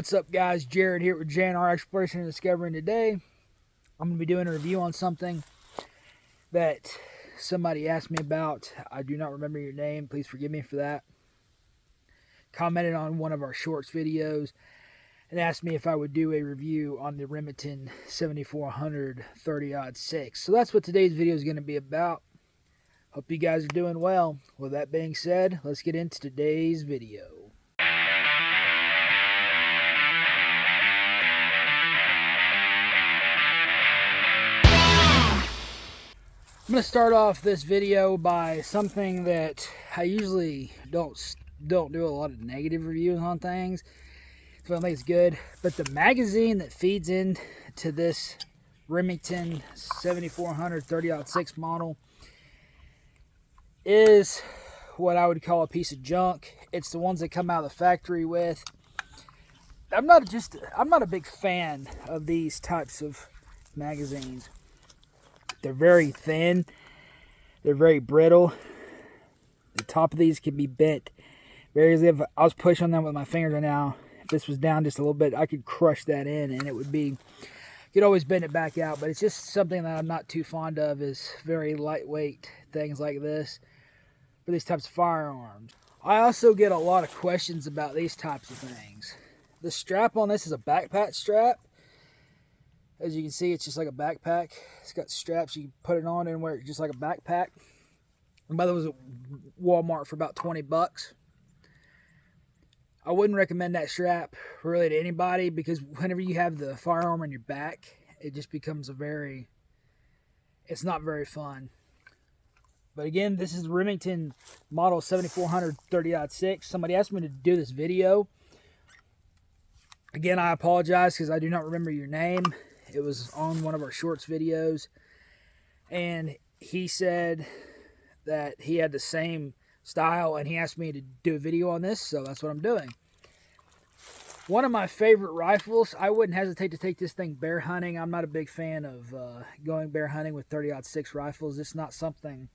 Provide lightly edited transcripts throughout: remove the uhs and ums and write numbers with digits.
What's up, guys? Jared here with JNR Exploration and Discovery, and today I'm going to be doing a review on something that somebody asked me about. I do not remember your name. Please forgive me for that. Commented on one of our shorts videos and asked me if I would do a review on the Remington 7400 30-06. So that's what today's video is going to be about. Hope you guys are doing well. With that being said, let's get into today's video. I'm going to start off this video by something that I usually don't do a lot of negative reviews on things, so I think it's good. But the magazine that feeds into this Remington 7400 30-06 model is what I would call a piece of junk. It's the ones that come out of the factory with. I'm not a big fan of these types of magazines. They're very thin. They're very brittle. The top of these can be bent very easily. If I was pushing on them with my fingers right now, if this was down just a little bit, I could crush that in and it would be, you could always bend it back out. But it's just something that I'm not too fond of, is very lightweight things like this for these types of firearms. I also get a lot of questions about these types of things. The strap on this is a backpack strap. As you can see, it's just like a backpack. It's got straps. You can put it on and wear it just like a backpack. And by the way, it was at Walmart for about 20 bucks. I wouldn't recommend that strap really to anybody, because whenever you have the firearm on your back, it just becomes it's not very fun. But again, this is the Remington model 7400 30-06. Somebody asked me to do this video. Again, I apologize because I do not remember your name. It was on one of our shorts videos, and he said that he had the same style, and he asked me to do a video on this, so that's what I'm doing. One of my favorite rifles. I wouldn't hesitate to take this thing bear hunting. I'm not a big fan of going bear hunting with 30-06 rifles. It's not something.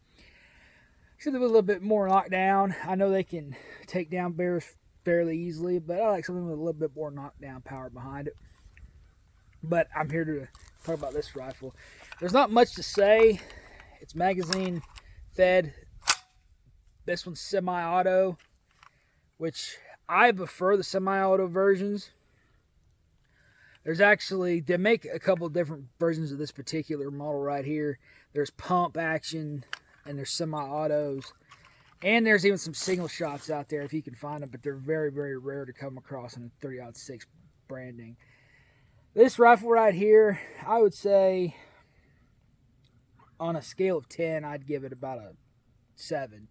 Should have a little bit more knockdown. I know they can take down bears fairly easily, but I like something with a little bit more knockdown power behind it. But I'm here to talk about this rifle. There's not much to say. It's magazine fed. This one's semi-auto, which I prefer the semi-auto versions. They make a couple different versions of this particular model right here. There's pump action and there's semi-autos. And there's even some single shots out there if you can find them, but they're very, very rare to come across in the 30-06 branding. This rifle right here, I would say on a scale of 10, I'd give it about a 7.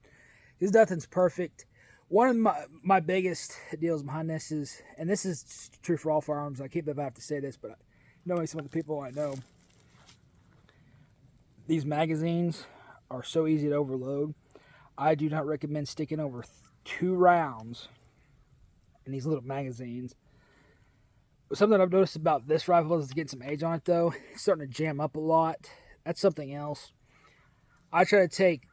Because nothing's perfect. One of my biggest deals behind this is, and this is true for all firearms, I keep about have to say this, but knowing some of the people I know, these magazines are so easy to overload. I do not recommend sticking over 2 rounds in these little magazines. Something I've noticed about this rifle is getting some age on it, though. It's starting to jam up a lot. That's something else. I try to take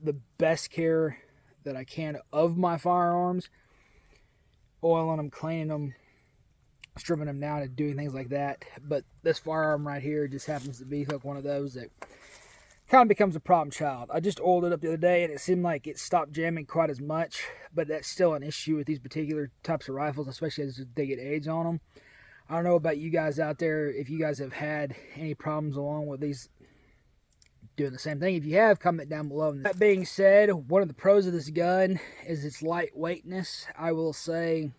the best care that I can of my firearms. Oiling them, cleaning them, stripping them down, and doing things like that. But this firearm right here just happens to be like one of those that kind of becomes a problem child. I just oiled it up the other day and it seemed like it stopped jamming quite as much, but that's still an issue with these particular types of rifles, especially as they get age on them. I don't know about you guys out there, if you guys have had any problems along with these doing the same thing. If you have, comment down below. That being said, one of the pros of this gun is its lightweightness. I will say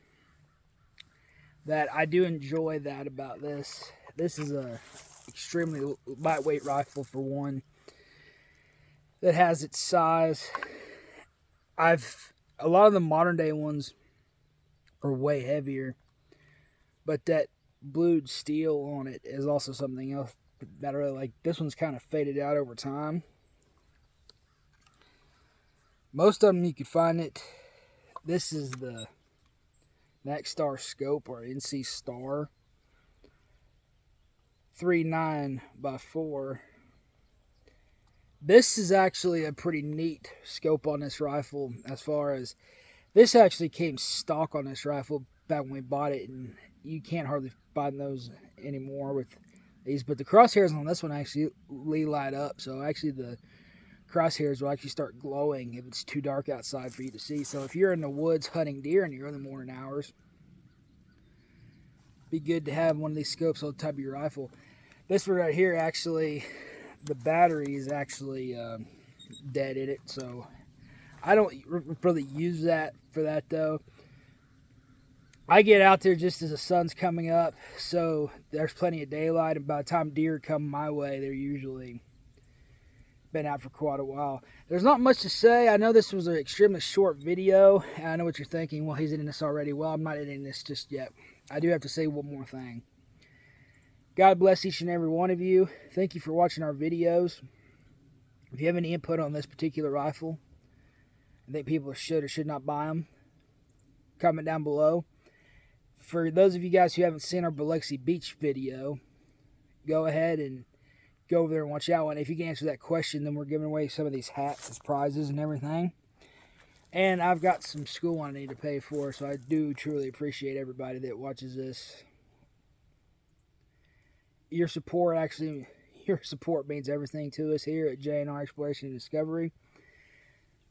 that I do enjoy that about this. This is a extremely lightweight rifle for one that has its size. A lot of the modern day ones are way heavier, but that blued steel on it is also something else that I really like. This one's kind of faded out over time. Most of them you can find it. This is the Next Star Scope, or NC Star 3.9x4. This is actually a pretty neat scope on this rifle, as far as this actually came stock on this rifle back when we bought it, and you can't hardly find those anymore with these. But the crosshairs on this one actually light up. So actually the crosshairs will actually start glowing if it's too dark outside for you to see. So if you're in the woods hunting deer in the early morning hours, be good to have one of these scopes on the top of your rifle. This one right here, actually, the battery is actually dead in it, so I don't really use that for that though. I get out there just as the sun's coming up, so there's plenty of daylight, and by the time deer come my way, they're usually been out for quite a while. There's not much to say. I know this was an extremely short video, and I know what you're thinking. Well, he's editing this already. Well, I'm not editing this just yet. I do have to say one more thing. God bless each and every one of you. Thank you for watching our videos. If you have any input on this particular rifle, I think people should or should not buy them, comment down below. For those of you guys who haven't seen our Biloxi Beach video, go ahead and go over there and watch that one. If you can answer that question, then we're giving away some of these hats as prizes and everything. And I've got some school I need to pay for, so I do truly appreciate everybody that watches this. Your support means everything to us here at J&R Exploration and Discovery.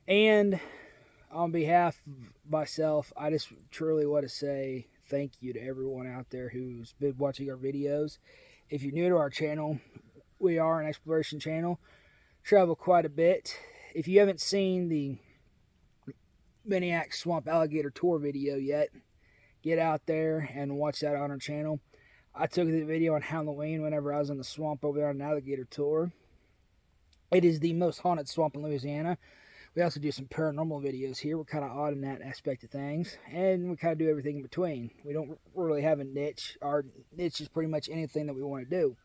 And on behalf of myself, I just truly want to say thank you to everyone out there who's been watching our videos. If you're new to our channel, we are an exploration channel. Travel quite a bit. If you haven't seen the Miniac Swamp Alligator Tour video yet, get out there and watch that on our channel. I took the video on Halloween whenever I was in the swamp over there on an alligator tour. It is the most haunted swamp in Louisiana. We also do some paranormal videos here. We're kind of odd in that aspect of things. And we kind of do everything in between. We don't really have a niche. Our niche is pretty much anything that we want to do.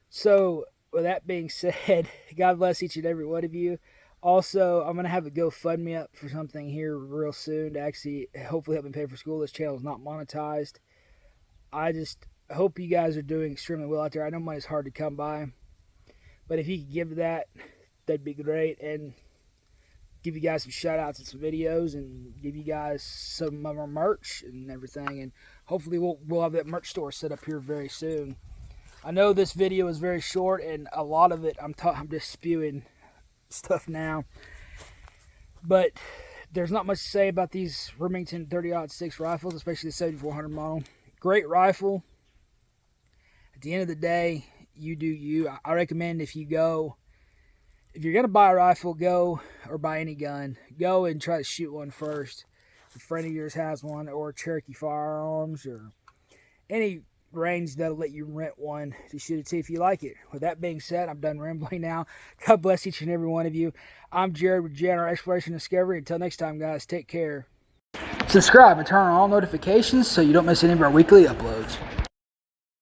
So, with that being said, God bless each and every one of you. Also, I'm going to have a GoFundMe up for something here real soon to actually hopefully help me pay for school. This channel is not monetized. I just hope you guys are doing extremely well out there. I know money's hard to come by. But if you could give that, that'd be great. And give you guys some shout outs and some videos, and give you guys some of our merch and everything, and hopefully we'll have that merch store set up here very soon. I know this video is very short, and a lot of it I'm just spewing stuff now, but there's not much to say about these Remington 30-06 rifles, especially the 7400 model. Great rifle. At the end of the day, you do you. I recommend if you're going to buy a rifle, or buy any gun, go and try to shoot one first. If a friend of yours has one, or Cherokee Firearms, or any range that'll let you rent one to shoot it, see if you like it. With that being said, I'm done rambling now. God bless each and every one of you. I'm Jared with J&R Exploration Discovery. Until next time, guys, take care. Subscribe and turn on all notifications so you don't miss any of our weekly uploads.